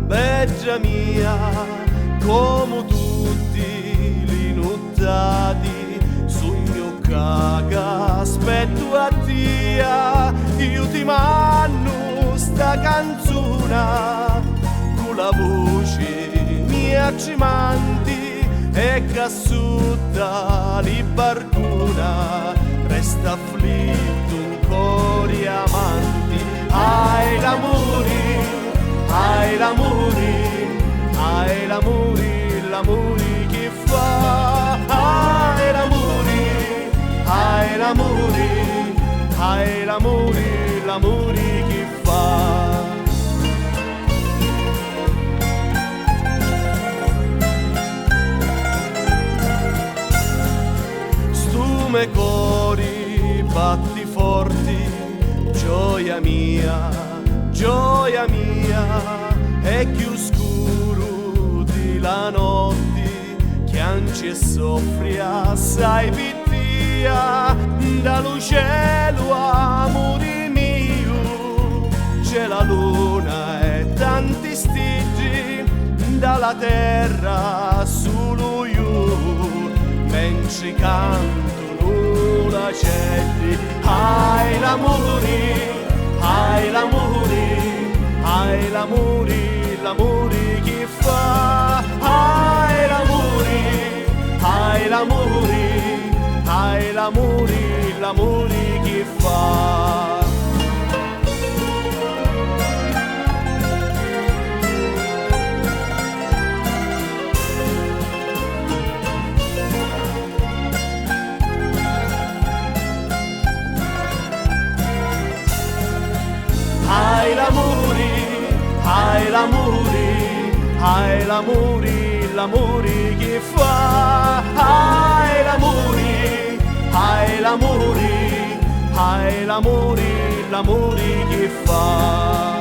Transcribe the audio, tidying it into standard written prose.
beggia mia, come tutti li nuttati, sogno caga, aspetto a tia, io ti mando sta canzone, con la voce mia ci mandi, e cassutta li barcuna, resta afflitto un cuore amanti, ai l'amore, ai l'amore, ai l'amore, l'amore che fa, ai l'amore, ai l'amore, ai l'amore, l'amore che fa. Stume cori, batti forti, gioia mia, è più scuro di la notte, che anche soffri assai pittia, dallo cielo amore mio, c'è la luna e tanti stigi, dalla terra solo io, mentre cantano la celli, ai l'amore, ai l'amore, ai l'amore, l'amore che fa, ai l'amore, ai l'amore, ai l'amore, l'amore che fa. Ai l'amore, ai l'amore, ai l'amore, l'amore che fa, ai l'amore, ai l'amore, ai l'amore, l'amore che fa.